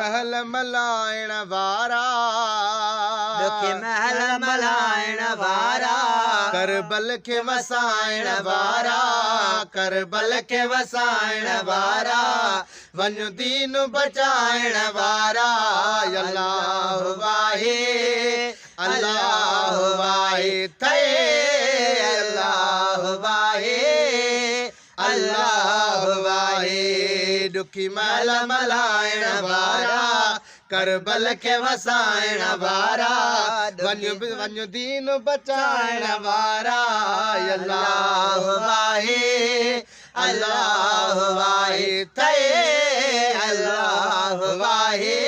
महल मलाइण वारा दुखी महल मलाइण वारा करबल खे वसाइण वारा करबल खे वसाइण वारा वञ दीन बचाइण वारा अल्लाह वाहे अल्लाह वाहे थे अल्लाह वाहे अल्लाह वाहे दुखी महल मलाइण वारा करबल खे वसाइण वारा वञ दीन बचाइण वारा अल्लाह वाहे अल्लाह वाहे थे अल्लाह वाहे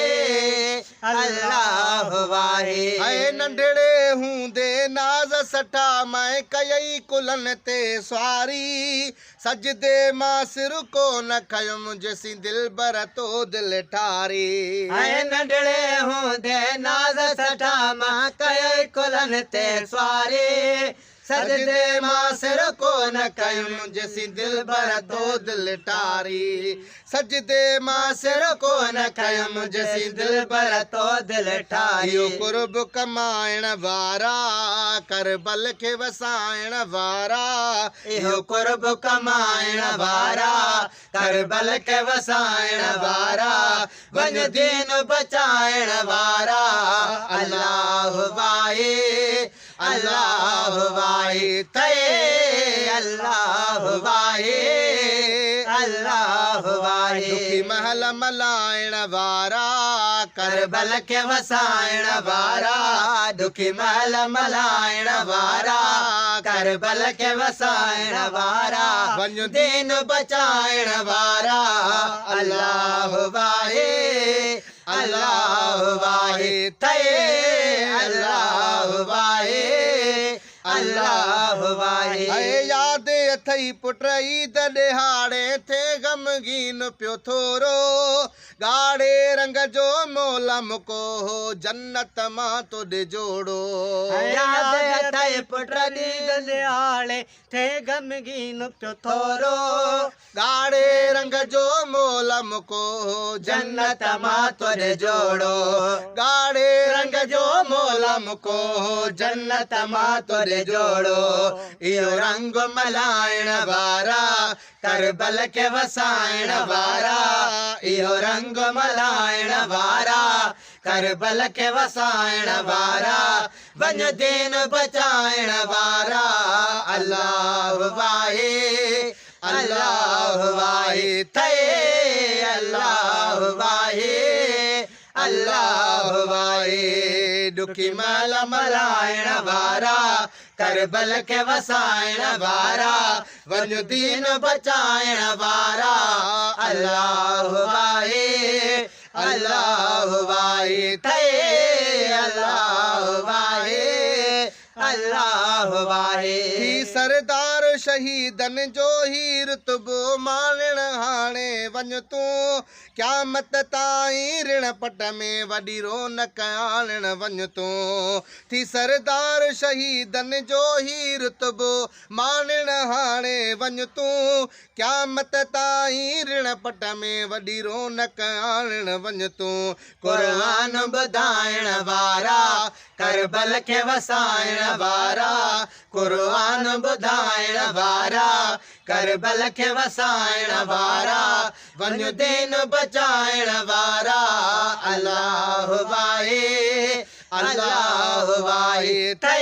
अल्लाह वाहे ऐ नंढड़े हूंदे नाज़ सठा मैं कयई कुलन ते सवारी सजदे मां सिर को न खयुम जैसी दिल बर तो दिल ठारी ऐ नंढड़े हूंदे नाज़ सठा मां कयई कुलन ते सवारी सजदे मां सिर को न कयुम जैसी दिल बर तो दिल ठारी सजदे मां सिर को न खयुम जैसी दिल बर तो दिल ठारी इहो कुर्ब कमाइण वारा करबल खे वसाइण वारा इहो कुर्ब कमाइण वारा करबल खे वसाइण वारा वञ दीन बचाइण वारा अल्लाह वाहे अल्लाह वाहे थे अल्लाह वाहे अल्लाह वाहे दुखी महल मलाइण वारा करबल खे वसाइण वारा दुखी महल मलाइण वारा करबल खे वसाइण वारा वञ दीन बचाइण वारा अल्लाह वाहे अल्लाह वाहे थे अल्लाह वाहे अल्लाह वाहे ऐ याद अथई पुट ईद ॾिहाड़े थे ग़मगीन पियो थोरो ॻाढ़े रंग जो मोल मुको हो जन्नत मां तोॾे जोड़ो याद अथई पुट ईद ॾिहाड़े थे ग़मगीन पियो थोरो ॻाढ़े रंग जो मोल मुको हो जन्नत मां तोॾे जोड़ो ॻाढ़े रंग जो मोल मुको हो जन्नत मां तोॾे जोड़ो इहो रंग मलाइण वारा करबल खे वसाइण वारा इहो रंग मलाइण वारा करबल खे वसाइण वारा वञ दीन बचाइण वारा अल्लाह वाहे अल्लाह वाहे थे अल्लाह वाहे अल्लाह वाहे दुखी महल मलाइण वारा करबल खे वसाइण वारा वञ दीन बचाइण वारा अल्लाह वाहे अल्लाह वाहे थे अल्लाह वाहे अल्लाह वाहे सरदार शहीदन जो ही रुतबो मानण हाणे वञ तूं क़यामत ताईं ऋण पट में वॾी रौनक आणण वञ तूं थी सरदार शहीदन जो ही रुतबो मानण हाणे वञ तूं क़यामत ताईं ऋण पट में वॾी रौनक आणण वञ तूं क़ुरान ॿुधाइण वारा करबल खे वसाइण वारा क़ुरान ॿुधाइण वारा करबल खे वसाइण वारा वञ दीन बचाइण वारा अल्लाह वाहे अल्लाह वाहे थे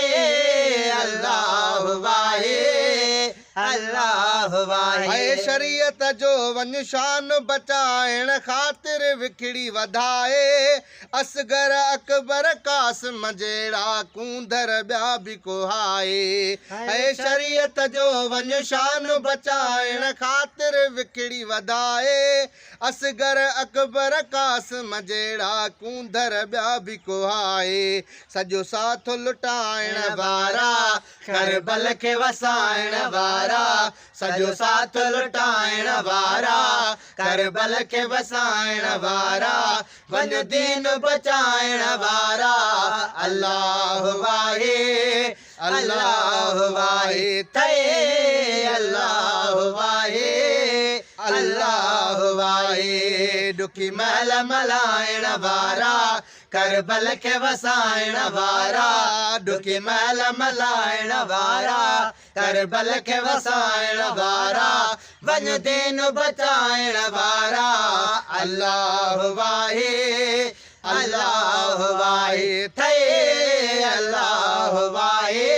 अल्लाह वाहे अल्लाह वाहे शरीयत जो वञ शान बचाइण ख़ातिर विखड़ी वधाए असगर अकबर कासिम जहिड़ा कूंदर ॿिया बि कोहाए ऐं शरीयत जो वञ शान बचाइण ख़ातिर विखड़ी वधाए असगर अकबर कासिम जहिड़ा कूंदर ॿिया बि कोहाए सॼो साथ लुटाइण वारा करबल खे वसाइण वारा सॼो साथ लुटाइण वारा करबल खे वसाइण वारा वञ दीन बचाइण वारा अल्लाह वाहे अल्लाह वाहे थे अल्लाह वाहे अल्लाह वाहे। डुकी महल मलाइण वारा करबल खे वसाइण वारा डुकी महल मलाइण वारा करबल खे वसाइण वारा वञ दीन बचाइण वारा अल्लाह वाहे अल्लाह वाहे ठहे अल्लाह वाहे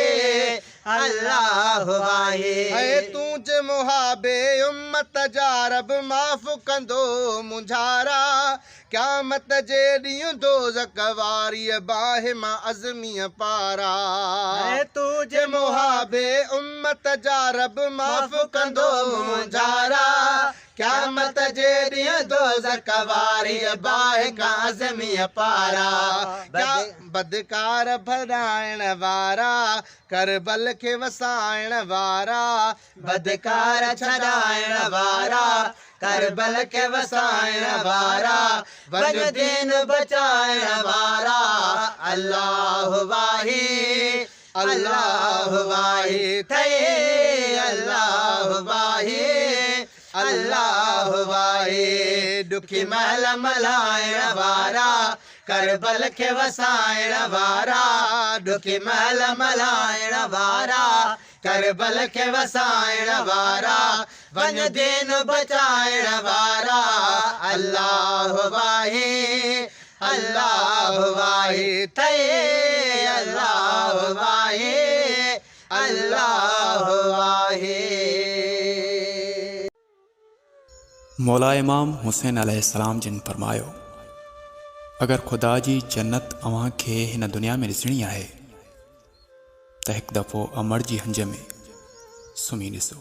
अल्लाह वाहे तूं ज मुहाबे उम्मत जा रब माफ़ कंदो मुंझारा क़यामत जे ॾींहुं दोज़ख वारी बाहि मां अज़मीअ पारा तूं ज मुहाबे उम्मत जा रब माफ़ कंदो मुंझारा क़यामत जे ॾींहुं दोज़ख वारी बाहि खां अज़मीअ पारा बदकार भराइण वारा करबल खे वसाइण वारा बदकार छॾाइण वारा करबल खे वसाइण वारा वञ दीन बचाइण वारा अल्लाह वाहे अल्लाह वाहे ठहे अल्लाह वाहे अल्लाह वाहे डुकी महल मलाइण वारा करबल खे वसाइण वारा डुकी महल मलाइण वारा करबल खे वसाइण वारा वञ दीन बचाइण वारा अल्लाह वाहे अल्लाह वाहे ठहे अल्लाह वाहे अल्लाह वाहे। मौला इमाम हुसैन अलैहिस्सलाम जिन फरमायो अगर खुदा जी जन्नत अव्हां खे हिन दुनिया में ॾिसणी आहे त हिकु दफ़ो अमर जी हंज में सुम्ही ॾिसो।